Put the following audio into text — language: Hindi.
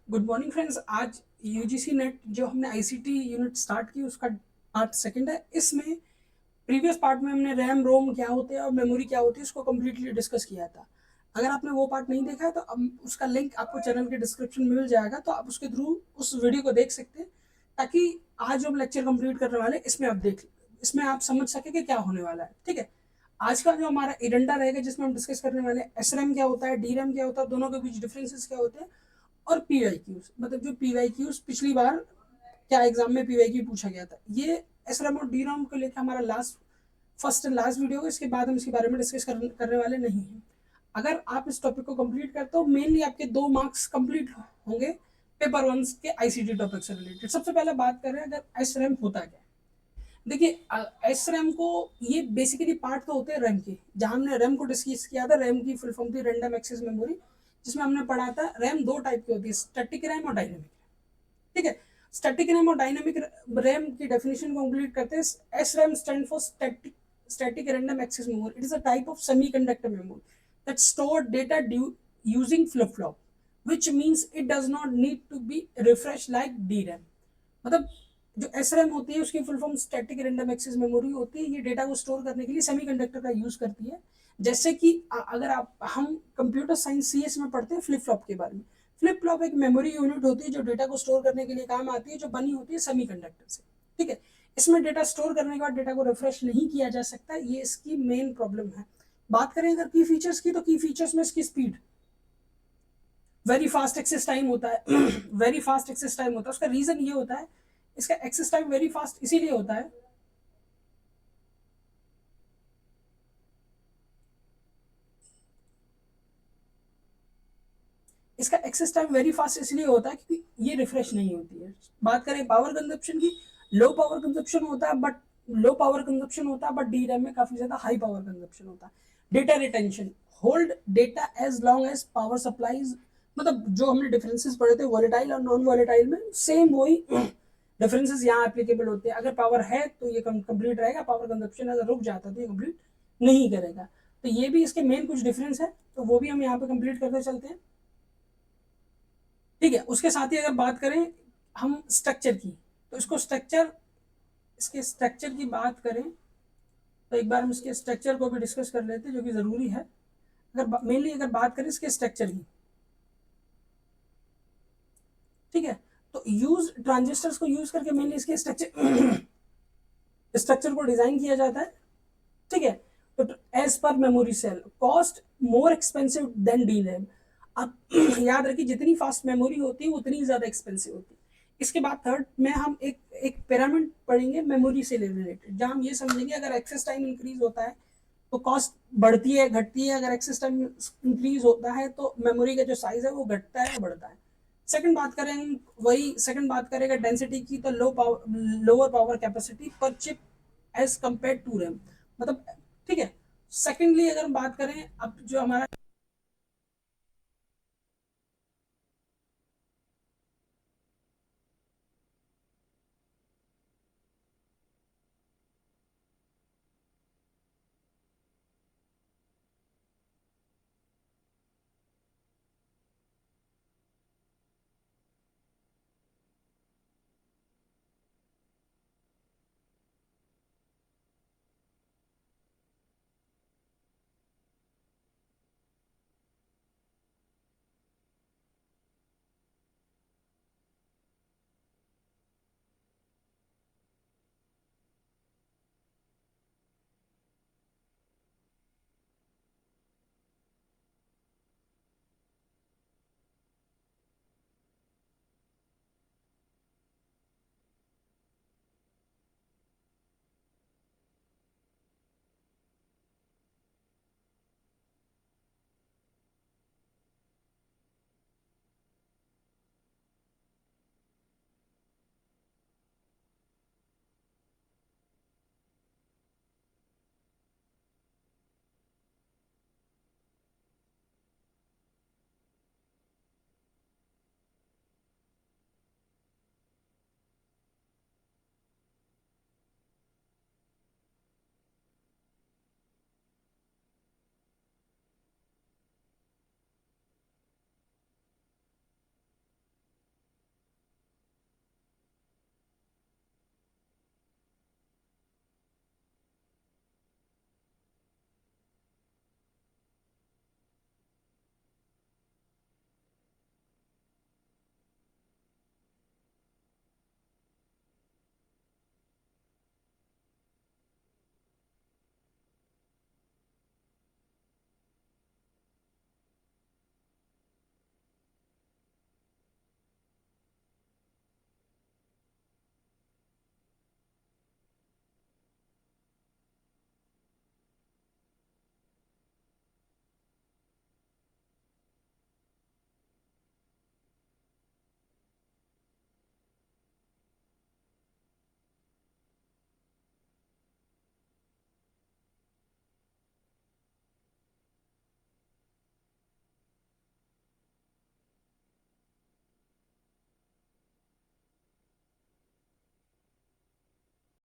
Good morning friends. आज यूजीसी नेट जो हमने आईसीटी यूनिट स्टार्ट की उसका पार्ट सेकंड है। इसमें प्रीवियस पार्ट में हमने रैम रोम क्या होते हैं और मेमोरी क्या होती है उसको कम्प्लीटली डिस्कस किया था। अगर आपने वो पार्ट नहीं देखा है तो अब उसका लिंक आपको चैनल के डिस्क्रिप्शन में मिल जाएगा, तो आप उसके थ्रू उस वीडियो को देख सकते हैं, ताकि आज जो हम लेक्चर कंप्लीट करने वाले हैं इसमें आप समझ सके कि क्या होने वाला है। ठीक है, आज का जो हमारा एजेंडा रहेगा जिसमें हम डिस्कस करने वाले हैं एस रैम क्या होता है, डी रैम क्या होता है, दोनों के बीच डिफरेंसेस क्या होते हैं, और पीवाईक्यूज मतलब जो पीवाईक्यूज पिछली बार क्या एग्जाम में पीवाईक्यू पूछा गया था। ये एसरैम और डीरैम को लेकर हमारा फर्स्ट एंड लास्ट वीडियो है। इसके बाद हम इसके बारे में डिस्कस करने वाले नहीं हैं। अगर आप इस टॉपिक को कंप्लीट करते हो, मेनली आपके 2 मार्क्स कंप्लीट होंगे पेपर 1 के आईसीटी टॉपिक से रिलेटेड। सबसे पहले बात करें अगर एसरैम होता क्या है। देखिए, एसरैम को ये बेसिकली पार्ट तो होते हैं रैम के, जहां हमने रैम को डिस्कस किया था। रैम की फुल फॉर्म थी रैंडम एक्सेस मेमोरी, जिसमें हमने पढ़ा था रैम 2 टाइप की होती है, स्टैटिक रैम और डायनेमिक। ठीक है, स्टैटिक रैम और डायनेमिक रैम की डेफिनेशन कंप्लीट करते हैं। S RAM stand for static random access memory. It is a type of semiconductor memory that store data using flip-flop, which means it does not need to be refreshed like DRAM। मतलब जो SRAM होती है उसकी full form static random access memory होती है। ये डेटा को स्टोर करने के लिए सेमीकंडक्टर का यूज करती है। जैसे कि अगर हम कंप्यूटर साइंस सीएस में पढ़ते हैं फ्लिप फ्लॉप के बारे में। फ्लिप फ्लॉप एक मेमोरी यूनिट होती है जो डेटा को स्टोर करने के लिए काम आती है, जो बनी होती है सेमीकंडक्टर से। ठीक है, इसमें डेटा स्टोर करने के बाद डेटा को रिफ्रेश नहीं किया जा सकता, ये इसकी मेन प्रॉब्लम है। बात करें अगर की फीचर्स की, तो की फीचर्स में इसकी speed, very fast access time होता है वेरी फास्ट एक्सेस टाइम होता है। उसका रीजन ये होता है, इसका एक्सेस टाइम वेरी फास्ट इसीलिए होता है इसका एक्सेस टाइम वेरी फास्ट इसलिए होता है क्योंकि ये रिफ्रेश नहीं होती है। बात करें पावर कंजप्शन की, लो पावर कंजप्शन होता है बट डी रैम में काफी ज्यादा हाई पावर कंजप्शन होता है। Data retention, hold data as long as power supplies. मतलब जो हमने डिफरेंसेस पढ़े थे वॉलेटाइल और नॉन वॉलेटाइल में, सेम वही डिफरेंसेस यहाँ एप्लीकेबल होते हैं। अगर पावर है तो ये कंप्लीट रहेगा, पावर कंजप्शन अगर रुक जाता है तो ये कंप्लीट नहीं करेगा। तो ये भी इसके मेन कुछ डिफरेंस है, तो वो भी हम यहाँ पे कंप्लीट करते चलते हैं। ठीक है, उसके साथ ही अगर बात करें हम स्ट्रक्चर की, तो इसके स्ट्रक्चर की बात करें तो एक बार हम इसके स्ट्रक्चर को भी डिस्कस कर लेते हैं, जो कि जरूरी है। अगर मेनली अगर बात करें इसके स्ट्रक्चर की, ठीक है, तो यूज ट्रांजिस्टर्स को यूज करके मेनली इसके स्ट्रक्चर को डिजाइन किया जाता है। ठीक है, तो एज पर memory cell cost more expensive than D RAM. आप याद रखिए, जितनी फास्ट मेमोरी होती है उतनी ज्यादा एक्सपेंसिव होती है। इसके बाद थर्ड में हम एक पिरामिड पढ़ेंगे मेमोरी से रिलेटेड, जहां हम ये समझेंगे अगर एक्सेस टाइम इंक्रीज होता है तो कॉस्ट बढ़ती है घटती है, अगर एक्सेस टाइम इंक्रीज होता है तो मेमोरी का जो साइज है वो घटता है बढ़ता है। सेकंड बात करेंगे डेंसिटी की, तो lower power capacity per chip as compare to RAM. मतलब ठीक है। सेकेंडली अगर हम बात करें अब जो हमारा